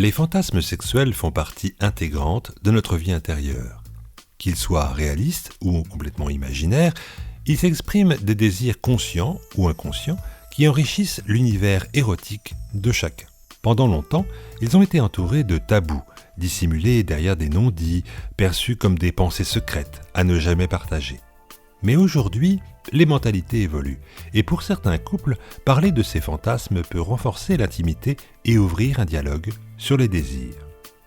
Les fantasmes sexuels font partie intégrante de notre vie intérieure. Qu'ils soient réalistes ou complètement imaginaires, ils expriment des désirs conscients ou inconscients qui enrichissent l'univers érotique de chacun. Pendant longtemps, ils ont été entourés de tabous, dissimulés derrière des non-dits, perçus comme des pensées secrètes à ne jamais partager. Mais aujourd'hui, les mentalités évoluent, et pour certains couples, parler de ces fantasmes peut renforcer l'intimité et ouvrir un dialogue sur les désirs.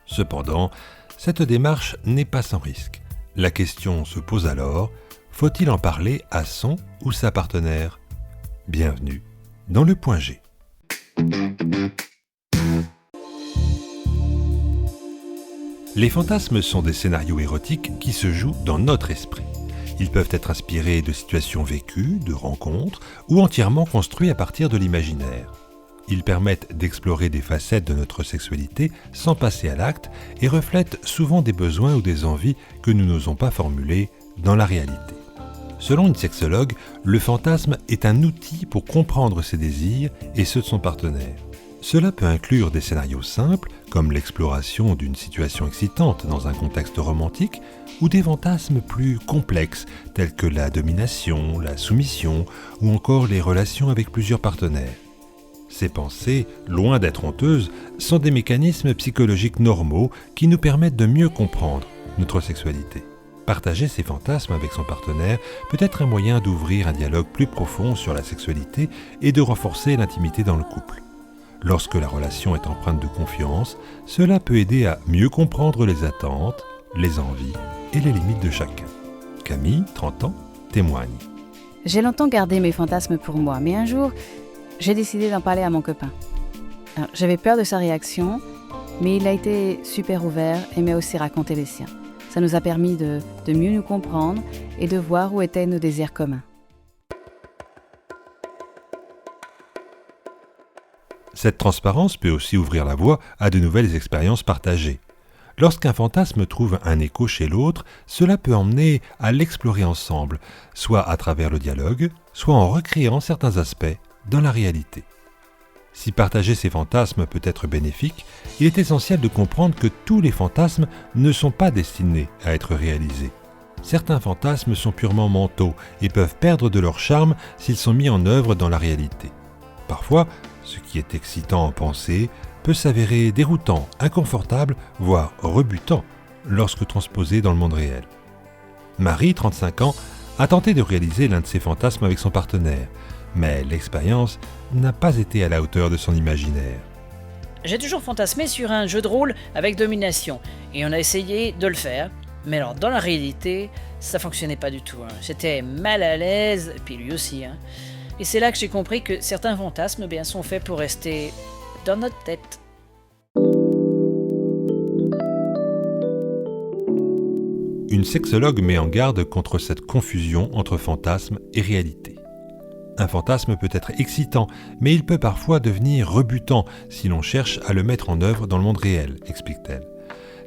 Cependant, cette démarche n'est pas sans risque. La question se pose alors, faut-il en parler à son ou sa partenaire ? Bienvenue dans le point G. Les fantasmes sont des scénarios érotiques qui se jouent dans notre esprit. Ils peuvent être inspirés de situations vécues, de rencontres, ou entièrement construits à partir de l'imaginaire. Ils permettent d'explorer des facettes de notre sexualité sans passer à l'acte et reflètent souvent des besoins ou des envies que nous n'osons pas formuler dans la réalité. Selon une sexologue, le fantasme est un outil pour comprendre ses désirs et ceux de son partenaire. Cela peut inclure des scénarios simples, comme l'exploration d'une situation excitante dans un contexte romantique, ou des fantasmes plus complexes, tels que la domination, la soumission, ou encore les relations avec plusieurs partenaires. Ces pensées, loin d'être honteuses, sont des mécanismes psychologiques normaux qui nous permettent de mieux comprendre notre sexualité. Partager ces fantasmes avec son partenaire peut être un moyen d'ouvrir un dialogue plus profond sur la sexualité et de renforcer l'intimité dans le couple. Lorsque la relation est empreinte de confiance, cela peut aider à mieux comprendre les attentes, les envies et les limites de chacun. Camille, 30 ans, témoigne. J'ai longtemps gardé mes fantasmes pour moi, mais un jour, j'ai décidé d'en parler à mon copain. Alors, j'avais peur de sa réaction, mais il a été super ouvert et m'a aussi raconté les siens. Ça nous a permis de mieux nous comprendre et de voir où étaient nos désirs communs. Cette transparence peut aussi ouvrir la voie à de nouvelles expériences partagées. Lorsqu'un fantasme trouve un écho chez l'autre, cela peut emmener à l'explorer ensemble, soit à travers le dialogue, soit en recréant certains aspects dans la réalité. Si partager ces fantasmes peut être bénéfique, il est essentiel de comprendre que tous les fantasmes ne sont pas destinés à être réalisés. Certains fantasmes sont purement mentaux et peuvent perdre de leur charme s'ils sont mis en œuvre dans la réalité. Parfois, ce qui est excitant en pensée peut s'avérer déroutant, inconfortable, voire rebutant lorsque transposé dans le monde réel. Marie, 35 ans, a tenté de réaliser l'un de ses fantasmes avec son partenaire, mais l'expérience n'a pas été à la hauteur de son imaginaire. J'ai toujours fantasmé sur un jeu de rôle avec domination, et on a essayé de le faire, mais alors dans la réalité, ça fonctionnait pas du tout. J'étais mal à l'aise, et puis lui aussi. Et c'est là que j'ai compris que certains fantasmes sont faits pour rester dans notre tête. Une sexologue met en garde contre cette confusion entre fantasme et réalité. Un fantasme peut être excitant, mais il peut parfois devenir rebutant si l'on cherche à le mettre en œuvre dans le monde réel, explique-t-elle.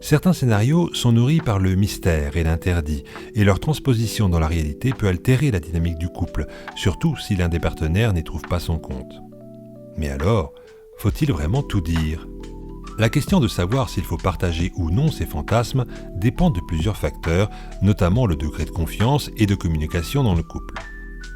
Certains scénarios sont nourris par le mystère et l'interdit, et leur transposition dans la réalité peut altérer la dynamique du couple, surtout si l'un des partenaires n'y trouve pas son compte. Mais alors, faut-il vraiment tout dire ? La question de savoir s'il faut partager ou non ces fantasmes dépend de plusieurs facteurs, notamment le degré de confiance et de communication dans le couple.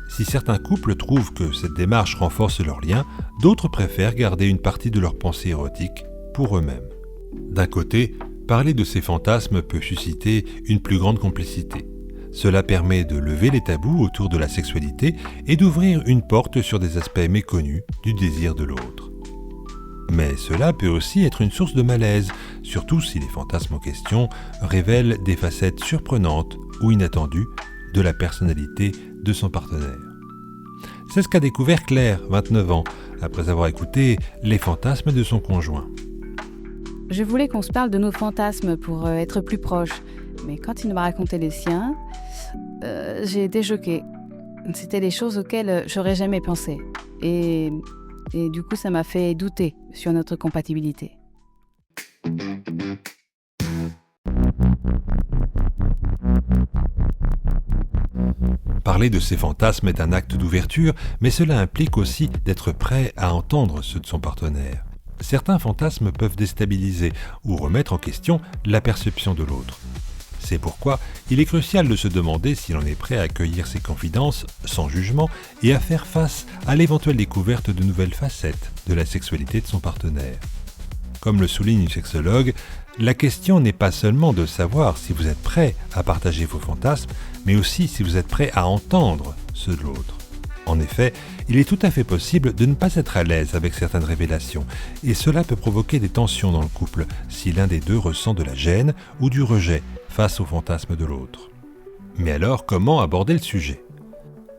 Si certains couples trouvent que cette démarche renforce leur lien, d'autres préfèrent garder une partie de leur pensée érotique pour eux-mêmes. D'un côté, parler de ces fantasmes peut susciter une plus grande complicité. Cela permet de lever les tabous autour de la sexualité et d'ouvrir une porte sur des aspects méconnus du désir de l'autre. Mais cela peut aussi être une source de malaise, surtout si les fantasmes en question révèlent des facettes surprenantes ou inattendues de la personnalité de son partenaire. C'est ce qu'a découvert Claire, 29 ans, après avoir écouté les fantasmes de son conjoint. Je voulais qu'on se parle de nos fantasmes pour être plus proches, mais quand il m'a raconté les siens, j'ai été choquée. C'était des choses auxquelles j'aurais jamais pensé. Et du coup, ça m'a fait douter sur notre compatibilité. Parler de ses fantasmes est un acte d'ouverture, mais cela implique aussi d'être prêt à entendre ceux de son partenaire. certains fantasmes peuvent déstabiliser ou remettre en question la perception de l'autre. C'est pourquoi il est crucial de se demander si l'on est prêt à accueillir ses confidences sans jugement et à faire face à l'éventuelle découverte de nouvelles facettes de la sexualité de son partenaire. Comme le souligne une sexologue, la question n'est pas seulement de savoir si vous êtes prêt à partager vos fantasmes, mais aussi si vous êtes prêt à entendre ceux de l'autre. En effet, il est tout à fait possible de ne pas être à l'aise avec certaines révélations, et cela peut provoquer des tensions dans le couple si l'un des deux ressent de la gêne ou du rejet face aux fantasmes de l'autre. Mais alors, comment aborder le sujet ?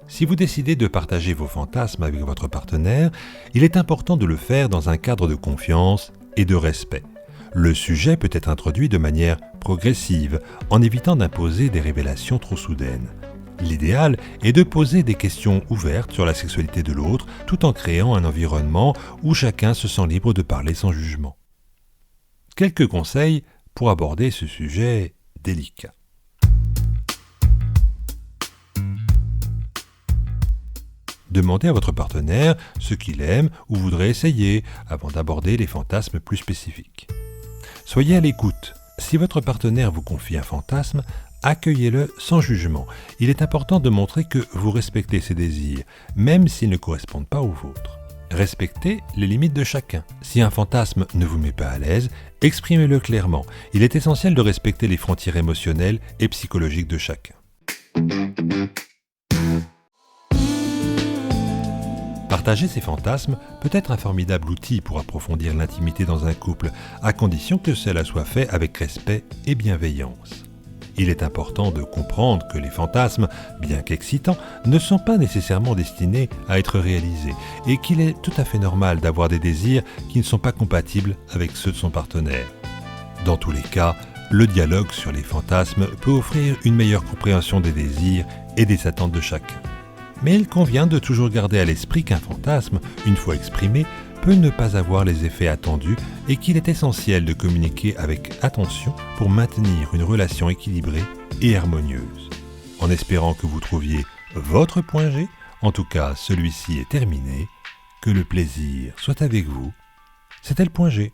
Si vous décidez de partager vos fantasmes avec votre partenaire, il est important de le faire dans un cadre de confiance et de respect. Le sujet peut être introduit de manière progressive, en évitant d'imposer des révélations trop soudaines. L'idéal est de poser des questions ouvertes sur la sexualité de l'autre, tout en créant un environnement où chacun se sent libre de parler sans jugement. Quelques conseils pour aborder ce sujet délicat. Demandez à votre partenaire ce qu'il aime ou voudrait essayer avant d'aborder les fantasmes plus spécifiques. Soyez à l'écoute. Si votre partenaire vous confie un fantasme, accueillez-le sans jugement. Il est important de montrer que vous respectez ses désirs, même s'ils ne correspondent pas aux vôtres. Respectez les limites de chacun. Si un fantasme ne vous met pas à l'aise, exprimez-le clairement. Il est essentiel de respecter les frontières émotionnelles et psychologiques de chacun. Partager ses fantasmes peut être un formidable outil pour approfondir l'intimité dans un couple, à condition que cela soit fait avec respect et bienveillance. Il est important de comprendre que les fantasmes, bien qu'excitants, ne sont pas nécessairement destinés à être réalisés et qu'il est tout à fait normal d'avoir des désirs qui ne sont pas compatibles avec ceux de son partenaire. Dans tous les cas, le dialogue sur les fantasmes peut offrir une meilleure compréhension des désirs et des attentes de chacun. Mais il convient de toujours garder à l'esprit qu'un fantasme, une fois exprimé, peut ne pas avoir les effets attendus et qu'il est essentiel de communiquer avec attention pour maintenir une relation équilibrée et harmonieuse. En espérant que vous trouviez votre point G, en tout cas celui-ci est terminé, que le plaisir soit avec vous. C'était le point G.